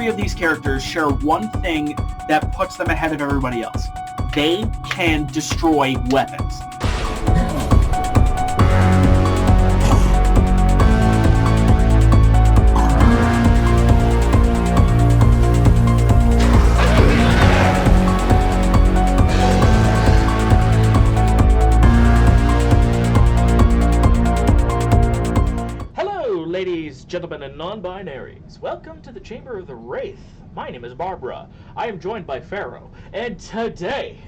three of these characters share one thing that puts them ahead of everybody else. They can destroy weapons. Gentlemen and non-binaries, welcome to the Chamber of the Wraith. My name is Barbara. I am joined by Pharrow, and today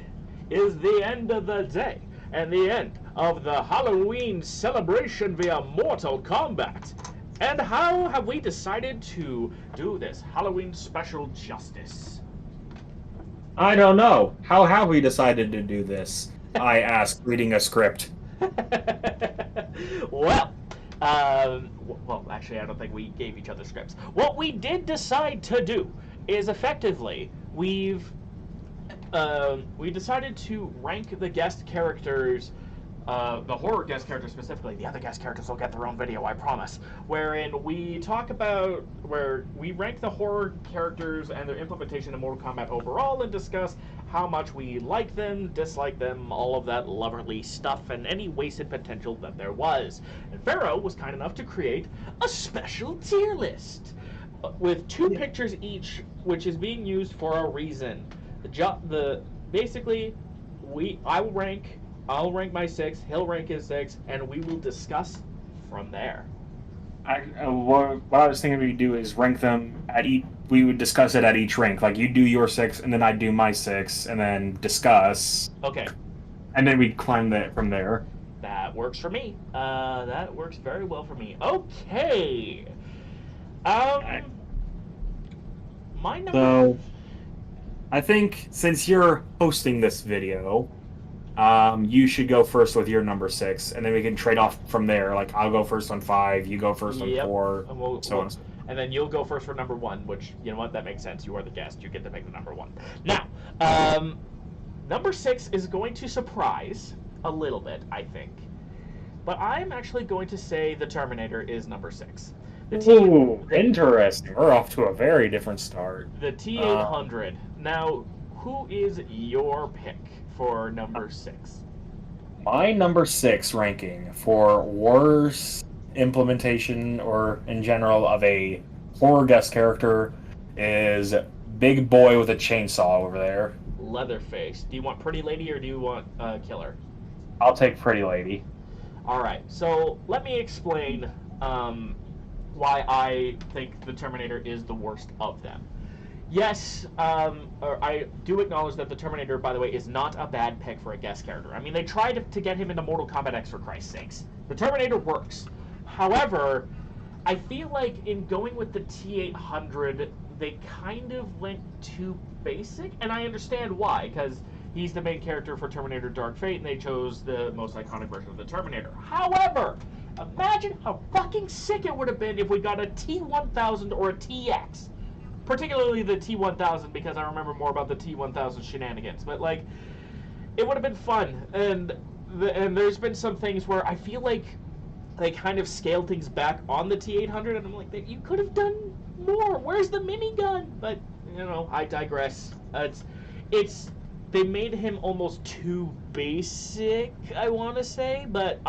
is the end of the day and the end of the Halloween celebration via Mortal Kombat. And how have we decided to do this Halloween special justice? I don't know. How have we decided to do this? I asked, reading a script. Well, actually, I don't think we gave each other scripts. What we did decide to do is effectively we decided to rank the guest characters, the horror guest characters specifically. The other guest characters will get their own video, I promise. Wherein we talk about where we rank the horror characters and their implementation in Mortal Kombat overall, and discuss how much we like them, dislike them, all of that lovely stuff, and any wasted potential that there was. And Pharrow was kind enough to create a special tier list with two pictures each, which is being used for a reason. Basically, I'll rank my 6, he'll rank his 6, and we will discuss from there. What I was thinking we'd do is rank them at each. We would discuss it at each rank. Like, you do your 6, and then I'd do my 6, and then discuss. Okay. And then we'd climb that from there. That works for me. That works very well for me. Okay. My number. So, I think since you're hosting this video, you should go first with your number 6, and then we can trade off from there. Like, I'll go first on 5, you go first on 4, so on. And then you'll go first for number 1, which, you know what, that makes sense. You are the guest. You get to pick the number 1. Now, number 6 is going to surprise a little bit, I think. But I'm actually going to say the Terminator is number 6. Ooh, interesting. We're off to a very different start. The T-800. Now, who is your pick for number 6? My number 6 ranking for worst implementation or in general of a horror guest character is Big Boy with a chainsaw over there. Leatherface. Do you want Pretty Lady or do you want Killer? I'll take Pretty Lady. Alright, so let me explain why I think the Terminator is the worst of them. Yes, I do acknowledge that the Terminator, by the way, is not a bad pick for a guest character. I mean, they tried to get him into Mortal Kombat X, for Christ's sakes. The Terminator works. However, I feel like in going with the T-800, they kind of went too basic, and I understand why, because he's the main character for Terminator Dark Fate, and they chose the most iconic version of the Terminator. However, imagine how fucking sick it would have been if we got a T-1000 or a TX. Particularly the T-1000, because I remember more about the T-1000 shenanigans. But, like, it would have been fun. And there's been some things where I feel like they kind of scaled things back on the T-800, and I'm like, you could have done more. Where's the minigun? But, you know, I digress. They made him almost too basic, I want to say, but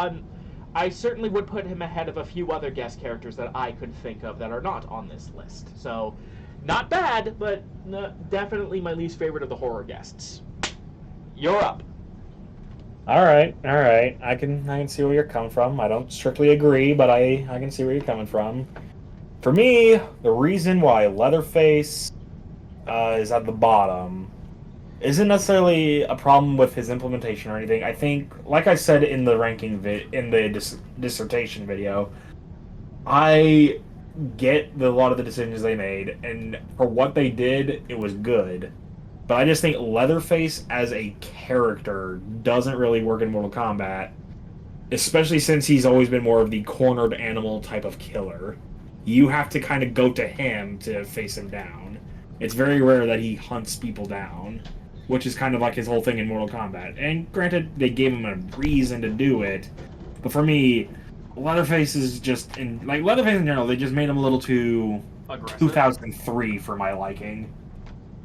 I certainly would put him ahead of a few other guest characters that I could think of that are not on this list. So, not bad, but definitely my least favorite of the horror guests. You're up. All right. I can see where you're coming from. I don't strictly agree, but I can see where you're coming from. For me, the reason why Leatherface is at the bottom isn't necessarily a problem with his implementation or anything. I think, like I said in the ranking in the dissertation video, I get a lot of the decisions they made, and for what they did, it was good. But I just think Leatherface as a character doesn't really work in Mortal Kombat, especially since he's always been more of the cornered animal type of killer. You have to kind of go to him to face him down. It's very rare that he hunts people down, which is kind of like his whole thing in Mortal Kombat. And granted, they gave him a reason to do it, but for me, Leatherface is just Leatherface in general, they just made him a little too aggressive. 2003 for my liking.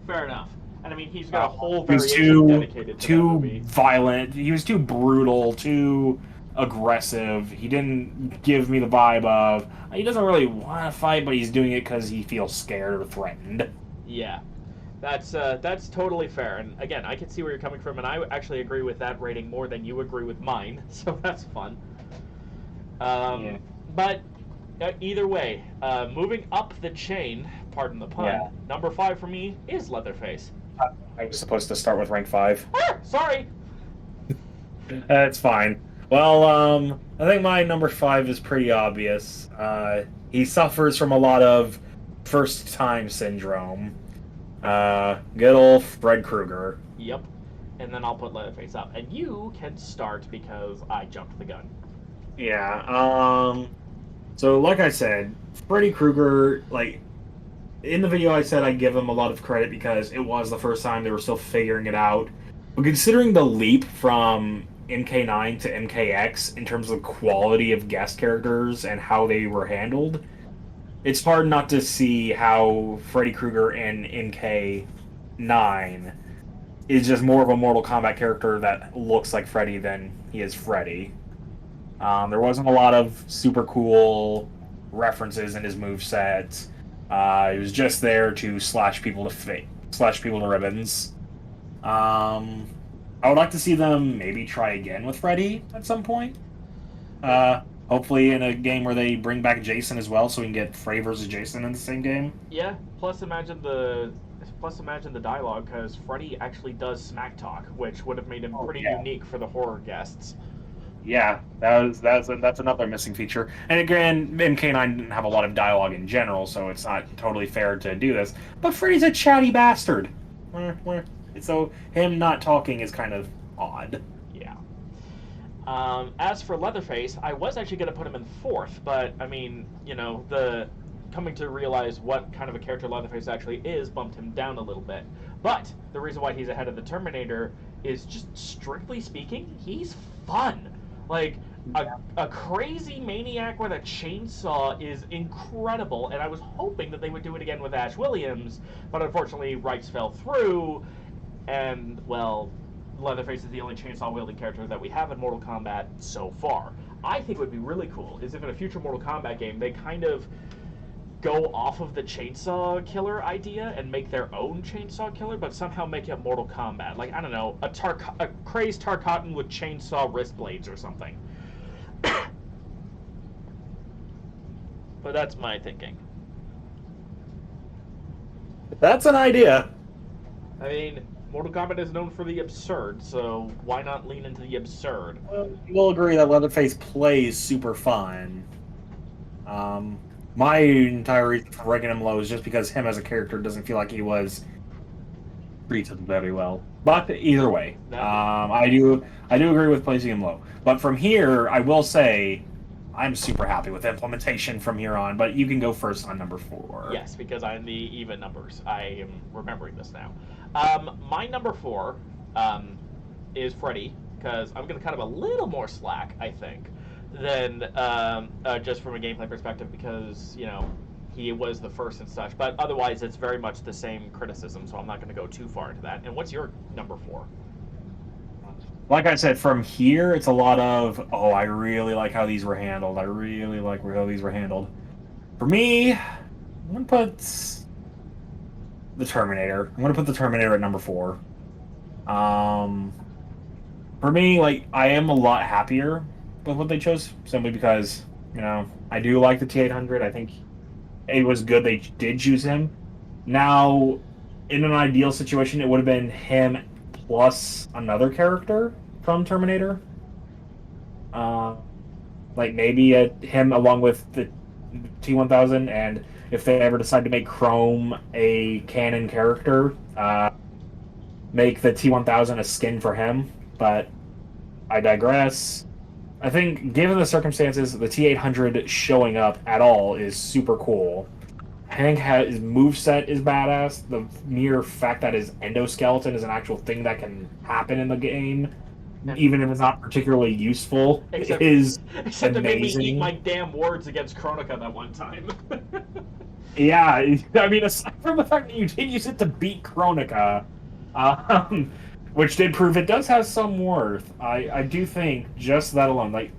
Fair enough. And I mean, he's got a whole He was variation dedicated to that too movie. violent. He was too brutal, too aggressive. He didn't give me the vibe of he doesn't really want to fight, but he's doing it because he feels scared or threatened. Yeah, that's totally fair. And again, I can see where you're coming from, and I actually agree with that rating more than you agree with mine. So that's fun. Yeah. But either way, moving up the chain, pardon the pun, Yeah. number 5 for me is Leatherface. I was supposed to start with rank 5. Ah, sorry. That's fine. Well, I think my number 5 is pretty obvious. He suffers from a lot of first-time syndrome. Good old Fred Krueger. Yep. And then I'll put Leatherface up. And you can start because I jumped the gun. Yeah, so like I said, Freddy Krueger, like, in the video I said I'd give him a lot of credit because it was the first time they were still figuring it out. But considering the leap from MK9 to MKX in terms of quality of guest characters and how they were handled, it's hard not to see how Freddy Krueger in MK9 is just more of a Mortal Kombat character that looks like Freddy than he is Freddy. There wasn't a lot of super cool references in his moveset. He was just there to slash people to ribbons. I would like to see them maybe try again with Freddy at some point. Hopefully in a game where they bring back Jason as well, so we can get Freddy versus Jason in the same game. Yeah. Plus imagine the dialogue, because Freddy actually does smack talk, which would have made him pretty unique for the horror guests. Yeah, that's another missing feature. And again, MK9 didn't have a lot of dialogue in general, so it's not totally fair to do this. But Freddy's a chatty bastard. So him not talking is kind of odd. Yeah. As for Leatherface, I was actually going to put him in 4th, but I mean, the coming to realize what kind of a character Leatherface actually is bumped him down a little bit. But the reason why he's ahead of the Terminator is just strictly speaking, he's fun. Like, a crazy maniac with a chainsaw is incredible, and I was hoping that they would do it again with Ash Williams, but unfortunately rights fell through, and, well, Leatherface is the only chainsaw-wielding character that we have in Mortal Kombat so far. I think would be really cool is if in a future Mortal Kombat game they kind of go off of the chainsaw killer idea and make their own chainsaw killer, but somehow make it Mortal Kombat. Like, I don't know, a crazed Tarkatan with chainsaw wrist blades or something. But that's my thinking. That's an idea. I mean, Mortal Kombat is known for the absurd, so why not lean into the absurd? We'll agree that Leatherface plays super fun. My entire reason for ranking him low is just because him as a character doesn't feel like he was treated very well. But either way, I do agree with placing him low. But from here, I will say I'm super happy with the implementation from here on. But you can go first on number 4. Yes, because I'm the even numbers. I am remembering this now. My number 4 is Freddy, because I'm going to cut him a little more slack, I think, than just from a gameplay perspective, because, he was the first and such. But otherwise, it's very much the same criticism, so I'm not going to go too far into that. And what's your number 4? Like I said, from here, it's a lot of, I really like how these were handled. I really like how these were handled. For me, I'm going to put the Terminator. I'm going to put the Terminator at number 4. For me, like, I am a lot happier with what they chose, simply because, I do like the T-800. I think it was good they did choose him. Now, in an ideal situation, it would have been him plus another character from Terminator. Like maybe him along with the T-1000, and if they ever decide to make Chrome a canon character, make the T-1000 a skin for him. But I digress. I think, given the circumstances, the T-800 showing up at all is super cool. Hank his moveset is badass. The mere fact that his endoskeleton is an actual thing that can happen in the game even if it's not particularly useful, Except- is Except it made me eat amazing. my damn words against Kronika that one time. Yeah, I mean, aside from the fact that you did use it to beat Kronika, which did prove it does have some worth, I do think just that alone, like,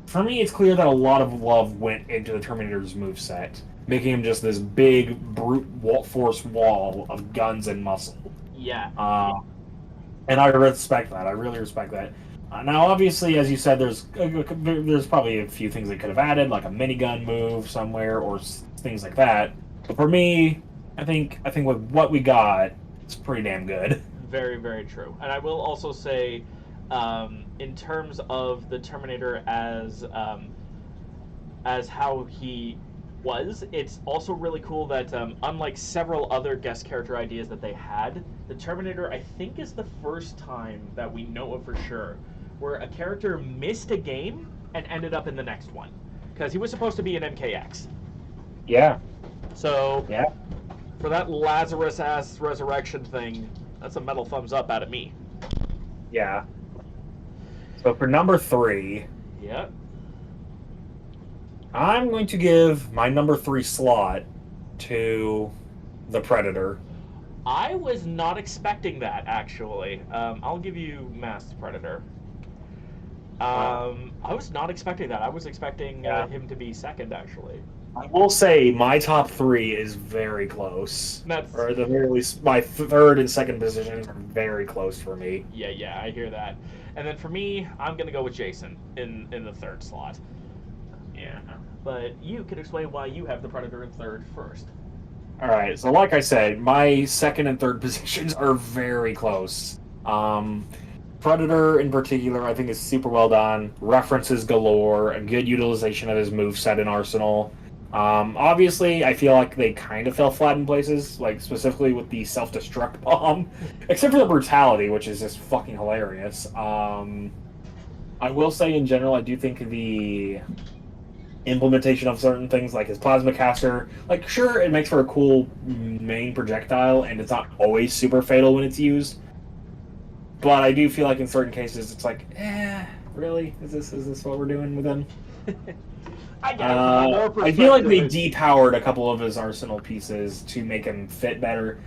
for me, it's clear that a lot of love went into the Terminator's moveset, making him just this big brute force wall of guns and muscle. Yeah. And I respect that. I really respect that. Now, obviously, as you said, there's probably a few things they could have added, like a minigun move somewhere or things like that. But for me, I think with what we got, it's pretty damn good. Very, very true. And I will also say, in terms of the Terminator as how he was, it's also really cool that unlike several other guest character ideas that they had, the Terminator, I think, is the first time that we know of for sure where a character missed a game and ended up in the next one, because he was supposed to be an MKX. Yeah. So Yeah. for that Lazarus ass resurrection thing, that's a metal thumbs up out of me. Yeah. So for number 3, Yeah. I'm going to give my number 3 slot to the Predator. I was not expecting that, actually. I'll give you Masked Predator. I was not expecting that. I was expecting him to be second, actually. I will say my top 3 is very close. Or at the very least, my third and second positions are very close for me. Yeah, I hear that. And then for me, I'm going to go with Jason in the third slot. Yeah. But you can explain why you have the Predator in third first. All right, so like I said, my second and third positions are very close. Predator, in particular, I think is super well done. References galore, a good utilization of his moveset and arsenal. Obviously, I feel like they kind of fell flat in places, like specifically with the self-destruct bomb, except for the brutality, which is just fucking hilarious. I will say, in general, I do think the implementation of certain things, like his plasma caster, like, sure, it makes for a cool main projectile, and it's not always super fatal when it's used. But I do feel like in certain cases, it's like, really? Is this what we're doing with him? I feel like they depowered a couple of his arsenal pieces to make him fit better.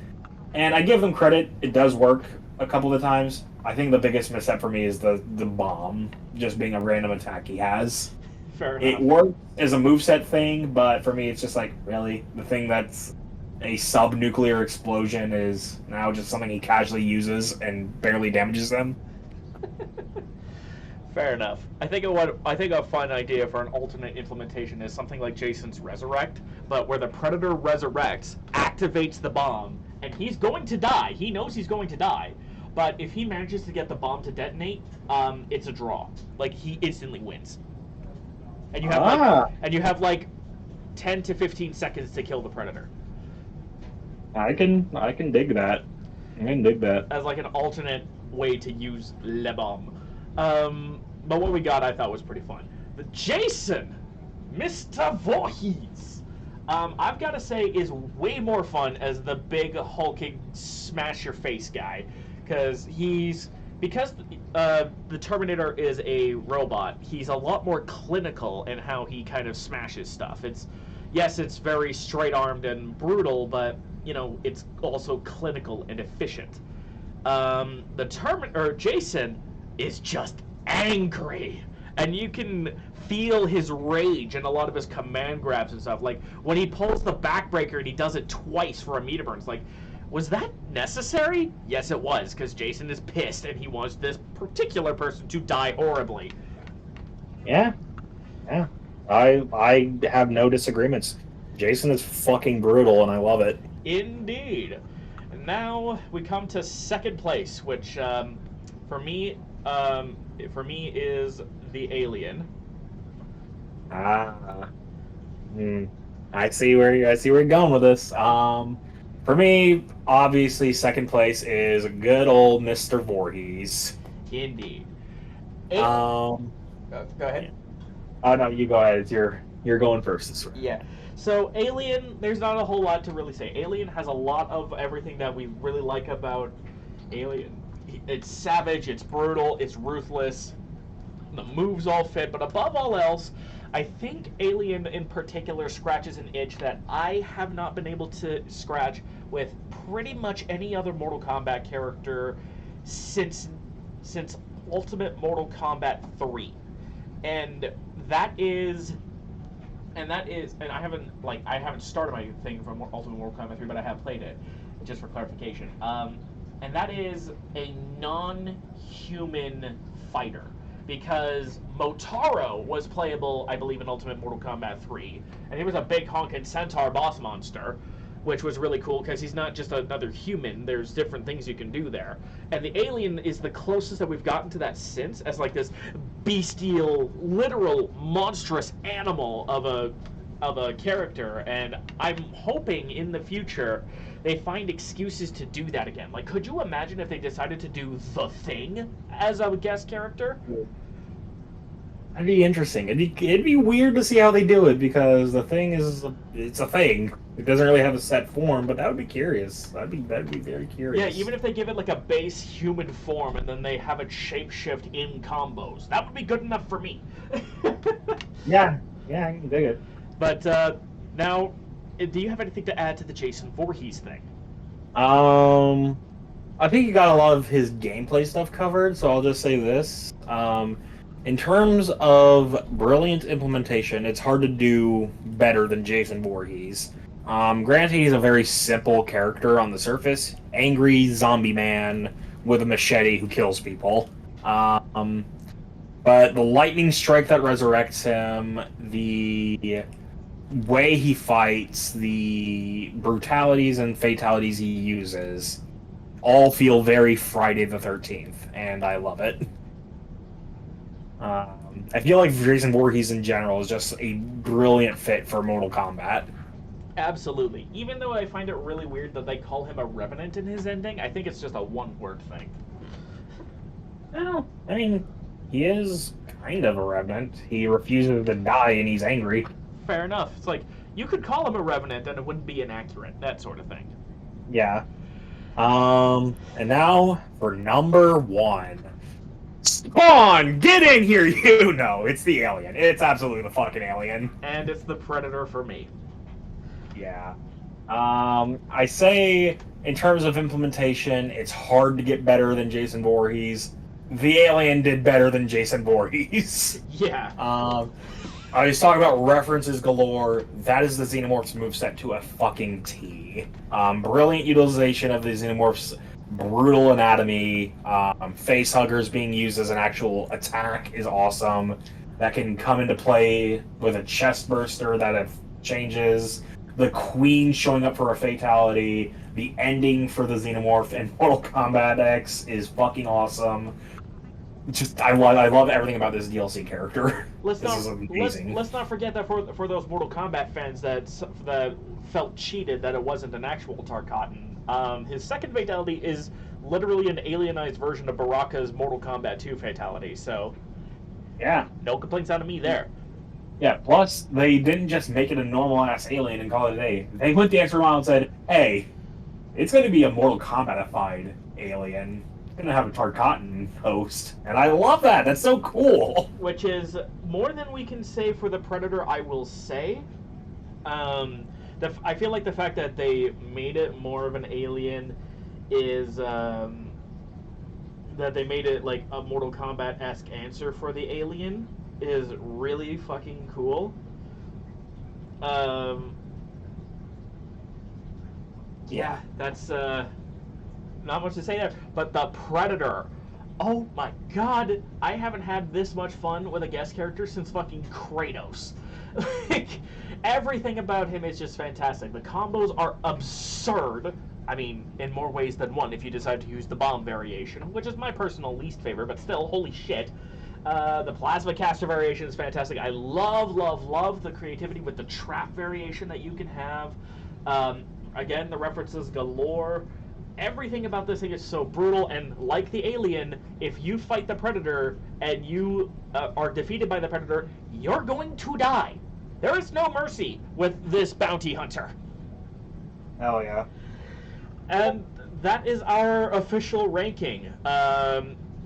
And I give them credit, it does work a couple of times. I think the biggest misstep for me is the bomb just being a random attack he has. Fair enough. It works as a moveset thing, but for me it's just like, really? The thing that's a sub-nuclear explosion is now just something he casually uses and barely damages them? Fair enough. I think a fun idea for an alternate implementation is something like Jason's Resurrect, but where the Predator resurrects, activates the bomb, and he's going to die. He knows he's going to die. But if he manages to get the bomb to detonate, it's a draw. Like, he instantly wins. And you have like 10 to 15 seconds to kill the Predator. I can dig that. I can dig that. As like an alternate way to use Le Bomb. But what we got, I thought, was pretty fun. The Jason, Mr. Voorhees, I've got to say, is way more fun as the big hulking smash your face guy, because the Terminator is a robot. He's a lot more clinical in how he kind of smashes stuff. It's very straight armed and brutal, but it's also clinical and efficient. Jason is just angry, and you can feel his rage in a lot of his command grabs and stuff. Like when he pulls the backbreaker and he does it twice for a meter burn. It's like, was that necessary? Yes, it was, because Jason is pissed and he wants this particular person to die horribly. Yeah. I have no disagreements. Jason is fucking brutal, and I love it. Indeed. And now we come to second place, which for me is the Alien. I see where you're going with this. For me, obviously, second place is good old Mr. Voorhees. Indeed. Go ahead. Oh no, you go ahead. You're going first this round. Yeah. So Alien, there's not a whole lot to really say. Alien has a lot of everything that we really like about Alien. it's savage, it's brutal, it's ruthless. The moves all fit, but above all else, I think Alien in particular scratches an itch that I have not been able to scratch with pretty much any other Mortal Kombat character since Ultimate Mortal Kombat 3. And I haven't started my thing from Ultimate Mortal Kombat 3, but I have played it, just for clarification. And that is a non-human fighter. Because Motaro was playable, I believe, in Ultimate Mortal Kombat 3. And he was a big honking centaur boss monster, which was really cool because he's not just another human. There's different things you can do there. And the Alien is the closest that we've gotten to that since, as like this bestial, literal, monstrous animal of a character. And I'm hoping in the future they find excuses to do that again. Like, could you imagine if they decided to do The Thing as a guest character? That'd be interesting. It'd be weird to see how they do it because The Thing it's a thing. It doesn't really have a set form, but that would be curious. That'd be very curious. Yeah, even if they give it like a base human form and then they have it shapeshift in combos, that would be good enough for me. yeah, I can dig it. But now, do you have anything to add to the Jason Voorhees thing? I think you got a lot of his gameplay stuff covered, so I'll just say this. In terms of brilliant implementation, it's hard to do better than Jason Voorhees. Granted, he's a very simple character on the surface. Angry zombie man with a machete who kills people. But the lightning strike that resurrects him, the way he fights, the brutalities and fatalities he uses, all feel very Friday the 13th, and I love it. I feel like Jason Voorhees in general is just a brilliant fit for Mortal Kombat. Absolutely. Even though I find it really weird that they call him a revenant in his ending, I think it's just a one-word thing. Well, I mean, he is kind of a revenant. He refuses to die and he's angry. Fair enough. It's like, you could call him a revenant and it wouldn't be inaccurate, that sort of thing. Yeah. And now for number 1. Spawn, get in here, you know. It's the alien. It's absolutely the fucking alien. And it's the Predator for me. Yeah. I say, in terms of implementation, it's hard to get better than Jason Voorhees. The alien did better than Jason Voorhees. Yeah. I was talking about references galore. That is the Xenomorphs moveset to a fucking T. Brilliant utilization of the Xenomorphs' brutal anatomy. Face huggers being used as an actual attack is awesome. That can come into play with a chest burster that changes. The Queen showing up for a fatality. The ending for the Xenomorph in Mortal Kombat X is fucking awesome. I love everything about this DLC character. This is amazing. Let's not forget that for those Mortal Kombat fans that felt cheated that it wasn't an actual Tarkatan. His second fatality is literally an alienized version of Baraka's Mortal Kombat 2 fatality. So, yeah, no complaints out of me there. Yeah. Plus, they didn't just make it a normal ass alien and call it a day. They went the extra mile and said, "Hey, it's going to be a Mortal Kombat-ified alien. Gonna have a Tarkatan host," and I love that. That's so cool. Which is more than we can say for the Predator, I will say. I feel like the fact that they made it more of an alien is that they made it like a Mortal Kombat-esque answer for the alien is really fucking cool. Yeah, that's not much to say there, but the Predator. Oh my god, I haven't had this much fun with a guest character since fucking Kratos. Like, everything about him is just fantastic. The combos are absurd. I mean, in more ways than one if you decide to use the bomb variation, which is my personal least favorite, but still, holy shit. The plasma caster variation is fantastic. I love the creativity with the trap variation that you can have. Again, the references galore. Everything about this thing is so brutal, and like the alien, if you fight the Predator and you are defeated by the Predator, you're going to die. There is no mercy with this bounty hunter. Hell yeah. And that is our official ranking.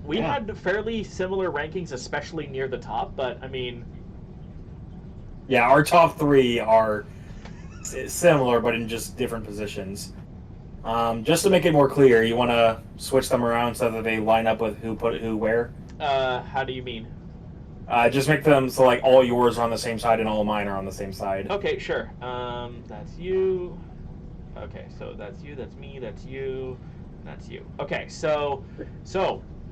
We had fairly similar rankings, especially near the top, but I mean... Yeah, our top 3 are similar, but in just different positions. Just to make it more clear, you want to switch them around so that they line up with who put who where? How do you mean? Just make them so like all yours are on the same side and all mine are on the same side. Okay, sure. That's you. Okay, so that's you, that's me, that's you, that's you. Okay, so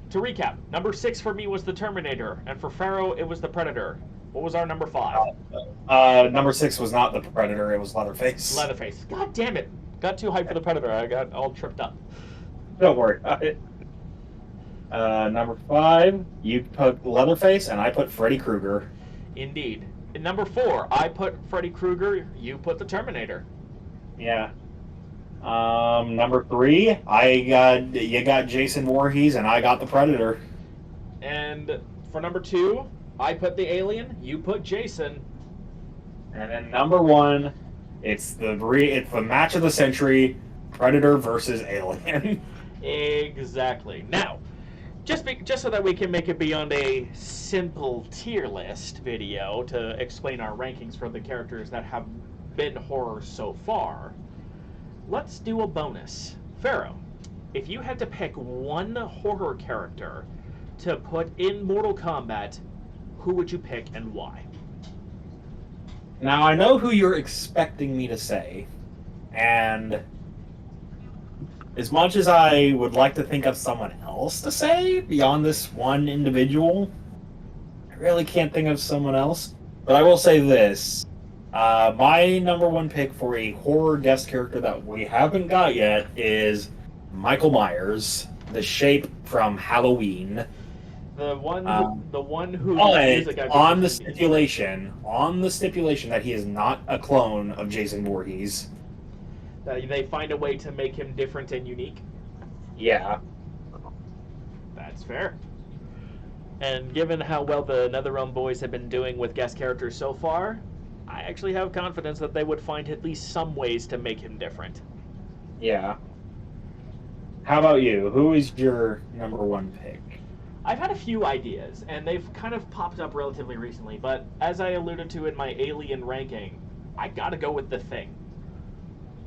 to recap, number 6 for me was the Terminator, and for Pharrow it was the Predator. What was our number 5? Number 6 was not the Predator; it was Leatherface. Leatherface. God damn it! Got too hyped for the Predator. I got all tripped up. Don't worry about it. Number 5, you put Leatherface, and I put Freddy Krueger. Indeed. In number 4, I put Freddy Krueger. You put the Terminator. Yeah. Number 3, you got Jason Voorhees, and I got the Predator. And for number 2, I put the Alien. You put Jason. And then number 1, it's the match of the century: Predator versus Alien. Exactly. Now, just so that we can make it beyond a simple tier list video to explain our rankings for the characters that have been horror so far, let's do a bonus. Pharrow, if you had to pick one horror character to put in Mortal Kombat, who would you pick and why? Now, I know who you're expecting me to say, and as much as I would like to think of someone else to say beyond this one individual, I really can't think of someone else. But I will say this. My number 1 pick for a horror guest character that we haven't got yet is Michael Myers, the Shape from Halloween. The one who on the stipulation that he is not a clone of Jason Voorhees. That they find a way to make him different and unique. Yeah. That's fair. And given how well the NetherRealm boys have been doing with guest characters so far, I actually have confidence that they would find at least some ways to make him different. Yeah. How about you? Who is your number 1 pick? I've had a few ideas, and they've kind of popped up relatively recently, but as I alluded to in my Alien ranking, I gotta go with The Thing.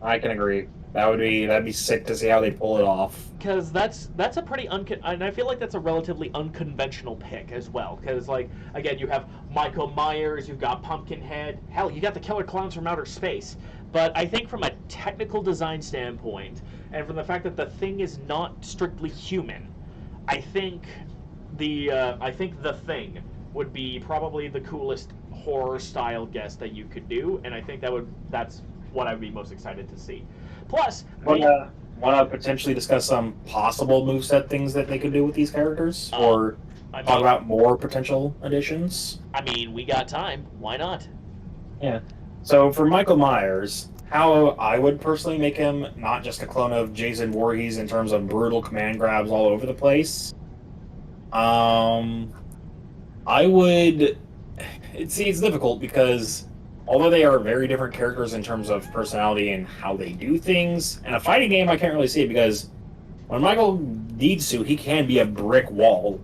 I can agree. That'd be sick to see how they pull it off. Because that's a pretty and I feel like that's a relatively unconventional pick as well. Because like again, you have Michael Myers, you've got Pumpkinhead, hell, you got the Killer Clowns from Outer Space. But I think from a technical design standpoint, and from the fact that The Thing is not strictly human, I think The Thing would be probably the coolest horror style guest that you could do, and I think that's what I would be most excited to see. Plus, want to potentially discuss some possible moveset things that they could do with these characters, or talk about more potential additions? I mean, we got time. Why not? Yeah. So for Michael Myers, how I would personally make him not just a clone of Jason Voorhees in terms of brutal command grabs all over the place. I would... it's difficult because although they are very different characters in terms of personality and how they do things, in a fighting game I can't really see it because when Michael needs to, he can be a brick wall.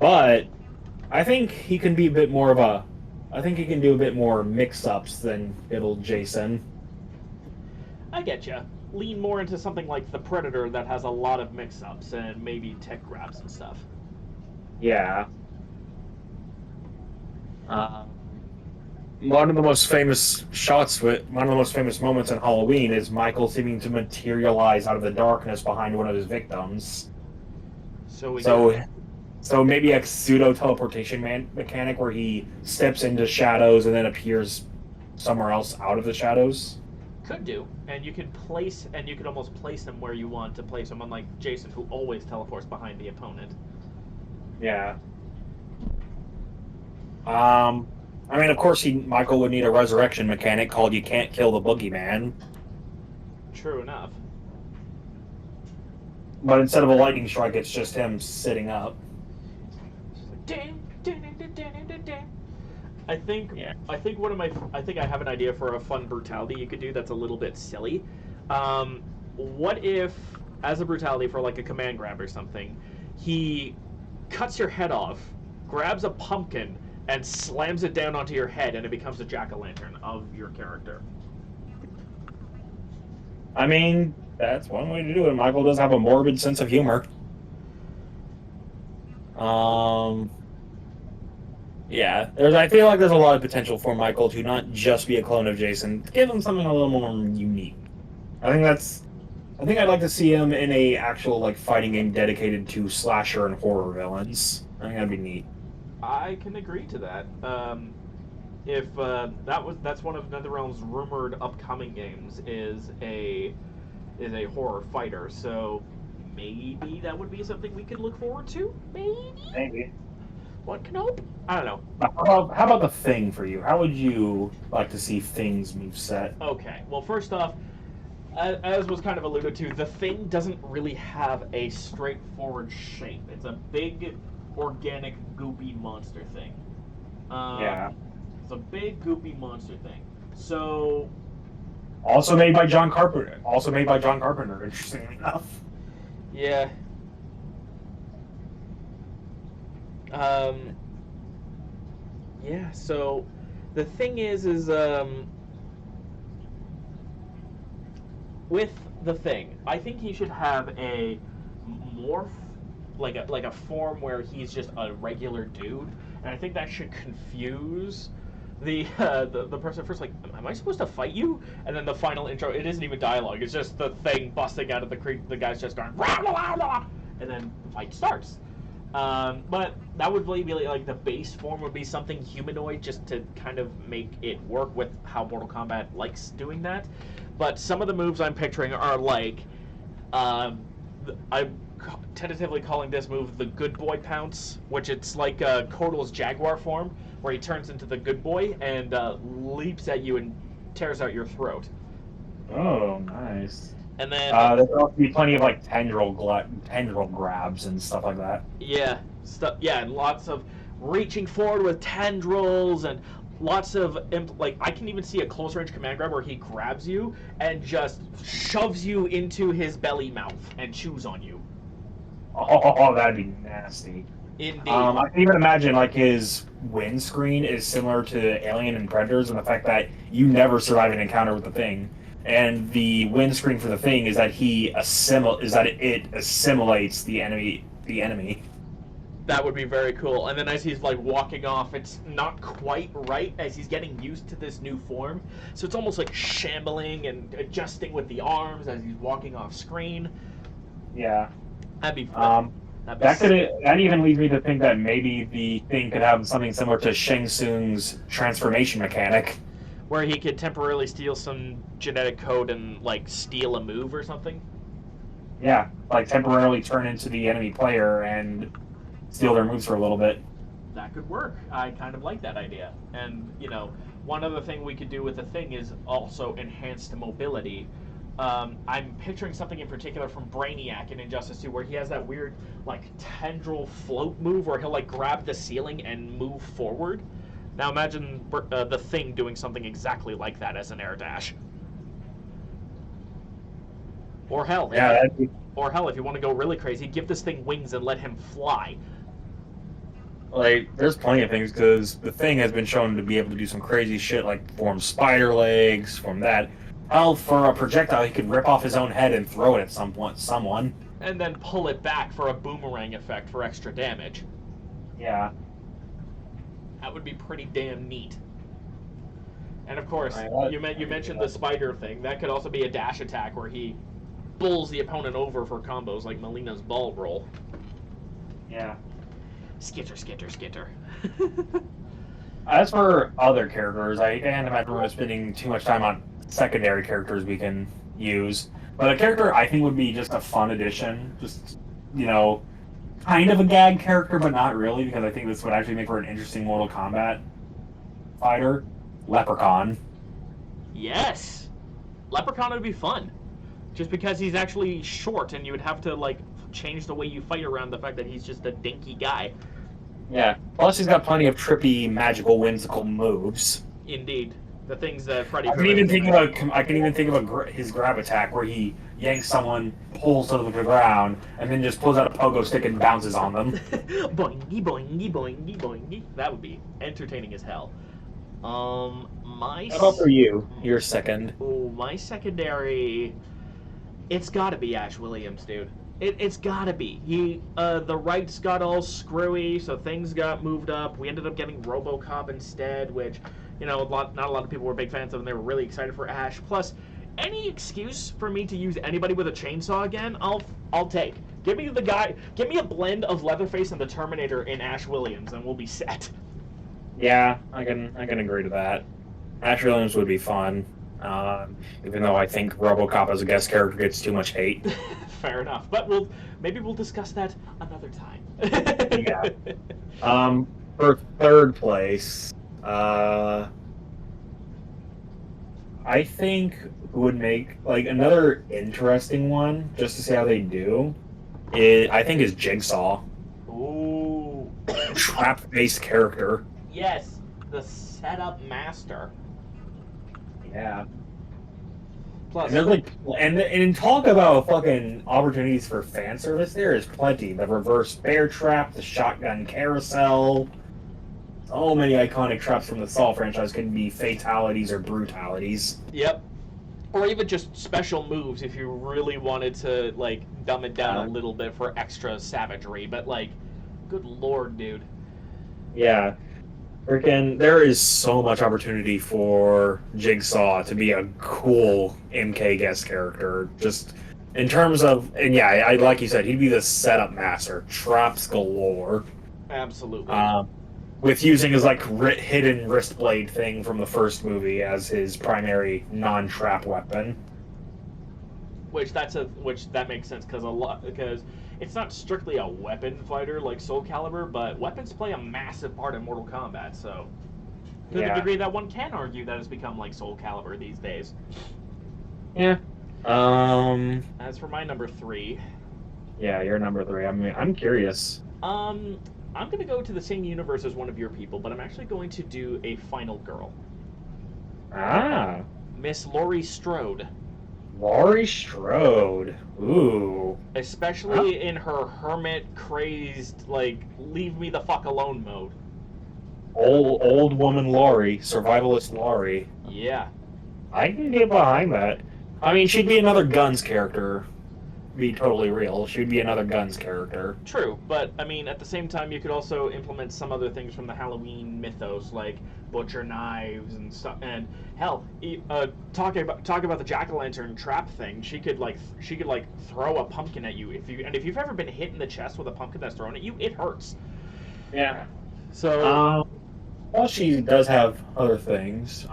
But I think he can be a bit more of a... I think he can do a bit more mix-ups than good old Jason. I get ya. Lean more into something like the Predator that has a lot of mix-ups and maybe tech grabs and stuff. Yeah. One of the most famous moments in Halloween is Michael seeming to materialize out of the darkness behind one of his victims. So maybe a pseudo teleportation mechanic where he steps into shadows and then appears somewhere else out of the shadows. Could do, and you could almost place him where you want to place him, unlike Jason, who always teleports behind the opponent. Yeah. I mean, of course, Michael would need a resurrection mechanic called "You Can't Kill the Boogeyman." True enough. But instead of a lightning strike, it's just him sitting up. I think I have an idea for a fun brutality you could do that's a little bit silly. What if, as a brutality for like a command grab or something, he cuts your head off, grabs a pumpkin, and slams it down onto your head, and it becomes the jack-o'-lantern of your character? I mean, that's one way to do it. Michael does have a morbid sense of humor. Yeah, I feel like there's a lot of potential for Michael to not just be a clone of Jason. Give him something a little more unique. I think I'd like to see him in a actual like fighting game dedicated to slasher and horror villains. I think that'd be neat. I can agree to that. If that's one of NetherRealm's rumored upcoming games is a horror fighter, so maybe that would be something we could look forward to. Maybe. One can hope. I don't know. How about the Thing for you? How would you like to see Thing's moveset? Okay. Well, first off, as was kind of alluded to, the Thing doesn't really have a straightforward shape. It's a big, organic, goopy monster thing. Yeah. It's a big, goopy monster thing. So. Also made by John Carpenter. Interestingly enough. Yeah. Yeah. So, the thing is with the Thing, I think he should have a morph, like a form where he's just a regular dude, and I think that should confuse the person first. Like, am I supposed to fight you? And then the final intro, it isn't even dialogue. It's just the Thing busting out of the creek. The guy's just going, rah, rah, rah, and then the fight starts. But that would really be like the base form would be something humanoid, just to kind of make it work with how Mortal Kombat likes doing that. But some of the moves I'm picturing are like, I'm tentatively calling this move the Good Boy Pounce, which it's like Kotal's Jaguar form, where he turns into the Good Boy and leaps at you and tears out your throat. Oh, nice. And then there'll also be plenty of like tendril grabs and stuff like that. Yeah, and lots of reaching forward with tendrils and lots of like I can even see a close range command grab where he grabs you and just shoves you into his belly mouth and chews on you. Oh, that'd be nasty. Indeed. I can even imagine like his windscreen is similar to Alien and Predators, and the fact that you never survive an encounter with the Thing. And the windscreen for the Thing is that it assimilates the enemy. That would be very cool. And then as he's like walking off, it's not quite right as he's getting used to this new form. So it's almost like shambling and adjusting with the arms as he's walking off screen. Yeah. That'd be fun. That even leads me to think that maybe the Thing could have something similar to Shang Tsung's transformation mechanic, where he could temporarily steal some genetic code and like steal a move or something. Yeah, like temporarily turn into the enemy player and steal their moves for a little bit. That could work. I kind of like that idea. And, one other thing we could do with the Thing is also enhanced mobility. I'm picturing something in particular from Brainiac in Injustice 2 where he has that weird, like, tendril float move where he'll, like, grab the ceiling and move forward. Now imagine the Thing doing something exactly like that as an air dash. Or hell, if you want to go really crazy, give this Thing wings and let him fly. Like, there's plenty of things, because the Thing has been shown to be able to do some crazy shit, like form spider legs, form that. Hell, for a projectile, he could rip off his own head and throw it at someone. And then pull it back for a boomerang effect for extra damage. Yeah. That would be pretty damn neat. And of course, you mentioned the spider thing. That could also be a dash attack where he bulls the opponent over for combos like Melina's ball roll. Yeah. Skitter, skitter, skitter. As for other characters, I can't imagine we're spending too much time on secondary characters we can use. But a character I think would be just a fun addition. Just, kind of a gag character, but not really, because I think this would actually make for an interesting Mortal Kombat fighter. Leprechaun. Yes! Leprechaun would be fun. Just because he's actually short, and you would have to, change the way you fight around the fact that he's just a dinky guy. Yeah. Plus, he's got plenty of trippy, magical, whimsical moves. Indeed. The things that Freddy. I can even think of his grab attack where he yanks someone, pulls to the ground, and then just pulls out a pogo stick and bounces on them. Boingy, boingy, boingy, boingy. That would be entertaining as hell. How about for you? Your second. Oh, my secondary. It's got to be Ash Williams, dude. It's got to be. The rights got all screwy, so things got moved up. We ended up getting RoboCop instead, which, not a lot of people were big fans of, and they were really excited for Ash. Plus, any excuse for me to use anybody with a chainsaw again, I'll take. Give me a blend of Leatherface and the Terminator in Ash Williams, and we'll be set. Yeah, I can agree to that. Ash Williams would be fun, even though I think RoboCop as a guest character gets too much hate. Fair enough, but maybe we'll discuss that another time. Yeah. For third place, I think who would make another interesting one just to see how they do. I think is Jigsaw. Ooh. Trap-based character. Yes, the setup master. Yeah. Plus, and talk about fucking opportunities for fan service. There is plenty. The reverse bear trap, the shotgun carousel. So many iconic traps from the Saw franchise can be fatalities or brutalities. Yep. Or even just special moves if you really wanted to dumb it down a little bit for extra savagery. But good lord, dude. Yeah. Freaking, there is so much opportunity for Jigsaw to be a cool MK guest character. Just in terms of, and yeah, I like you said, he'd be the setup master, traps galore. Absolutely. With using his hidden wrist blade thing from the first movie as his primary non-trap weapon. Which that makes sense because it's not strictly a weapon fighter like Soul Calibur, but weapons play a massive part in Mortal Kombat. So to the degree that one can argue that it's become like Soul Calibur these days. Yeah. As for my number 3. Yeah, you're number 3. I'm curious. I'm gonna go to the same universe as one of your people, but I'm actually going to do a final girl. Ah. Miss Laurie Strode. Laurie Strode. Ooh. Especially in her hermit crazed, leave me the fuck alone mode. Old woman Laurie, survivalist Laurie. Yeah. I can get behind that. I mean, she'd be another Guns character. Be totally real. She'd be another Guns character. True, but I mean, at the same time, you could also implement some other things from the Halloween mythos, like butcher knives and stuff. And hell, talk about the jack-o'-lantern trap thing. She could throw a pumpkin at you if you've ever been hit in the chest with a pumpkin that's thrown at you, it hurts. Yeah. So. Well, she does have other things.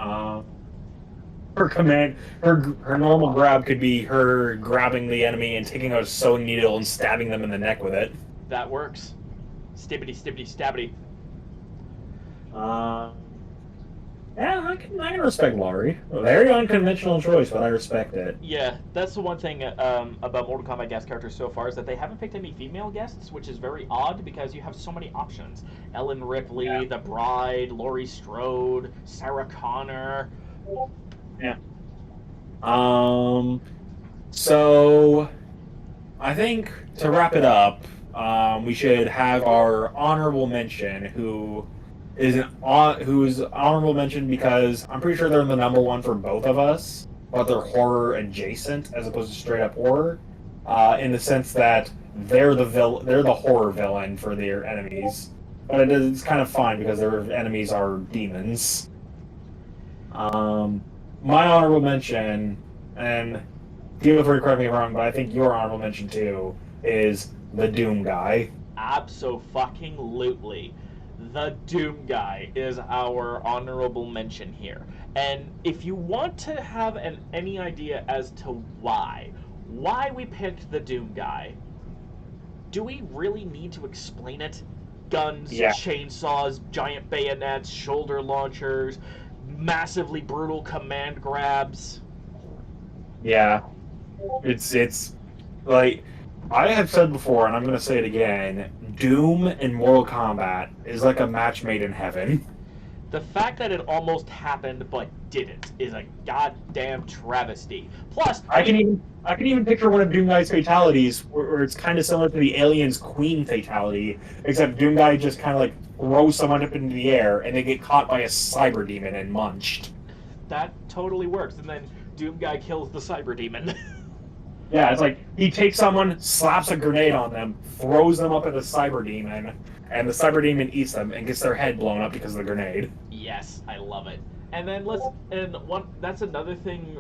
Her normal grab could be her grabbing the enemy and taking out a sewing needle and stabbing them in the neck with it. That works. Stibbity, stibbity, stabbity. Yeah, I can respect Laurie. A very unconventional choice, but I respect it. Yeah, that's the one thing about Mortal Kombat guest characters so far is that they haven't picked any female guests, which is very odd because you have so many options. Ellen Ripley, The Bride, Laurie Strode, Sarah Connor. Yeah. So I think to wrap it up, we should have our honorable mention, who's honorable mention because I'm pretty sure they're the number one for both of us, but they're horror adjacent as opposed to straight up horror, in the sense that they're the horror villain for their enemies, but it's kind of fine because their enemies are demons. My honorable mention, and feel free to correct me if I'm wrong, but I think your honorable mention too is the Doom guy. Abso-fucking-lutely. The Doom guy is our honorable mention here. And if you want to have any idea as to why we picked the Doom guy, do we really need to explain it? Guns, chainsaws, giant bayonets, shoulder launchers, massively brutal command grabs. Yeah. It's like I have said before, and I'm going to say it again, Doom in Mortal Kombat is like a match made in heaven. The fact that it almost happened but didn't is a goddamn travesty. Plus, I can even picture one of Doomguy's fatalities where it's kind of similar to the Alien's Queen fatality, except Doomguy just kind of like throws someone up into the air and they get caught by a cyber demon and munched. that totally works. And then Doomguy kills the cyber demon. Yeah, it's like he takes someone, slaps a grenade on them, throws them up at the cyber demon, and the cyber demon eats them and gets their head blown up because of the grenade. Yes, I love it. And then that's another thing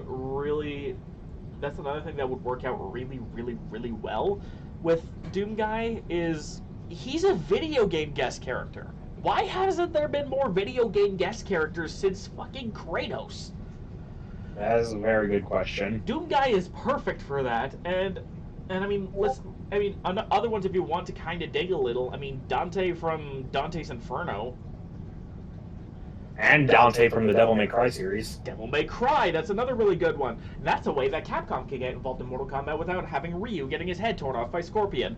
that would work out really, really, really well with Doomguy is he's a video game guest character. Why hasn't there been more video game guest characters since fucking Kratos? That is a very good question. Doomguy is perfect for that, and I mean, other ones if you want to kind of dig a little. I mean, Dante from Dante's Inferno. And Dante from the Devil May Cry series. Devil May Cry, that's another really good one. And that's a way that Capcom can get involved in Mortal Kombat without having Ryu getting his head torn off by Scorpion.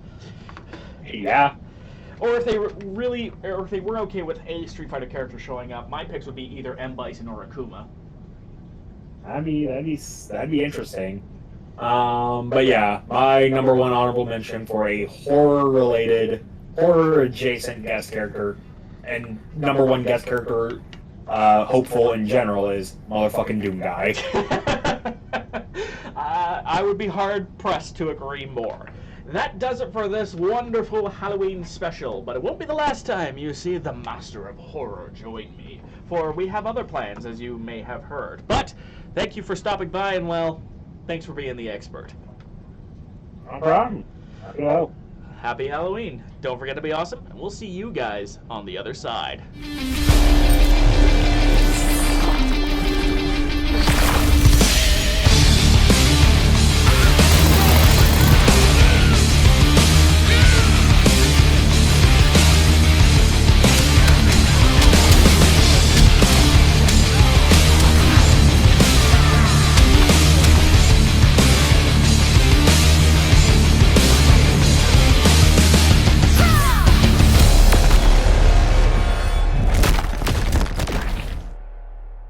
Yeah. Or if they were okay with a Street Fighter character showing up, my picks would be either M. Bison or Akuma. That'd be interesting. But yeah, my number one honorable mention for a horror adjacent guest character, and number one guest character hopeful in general is motherfucking Doomguy. I would be hard pressed to agree more. That does it for this wonderful Halloween special, but it won't be the last time you see the Master of Horror join me, for we have other plans, as you may have heard. But thank you for stopping by, and well, thanks for being the expert. No problem. Happy Halloween. Don't forget to be awesome, and we'll see you guys on the other side.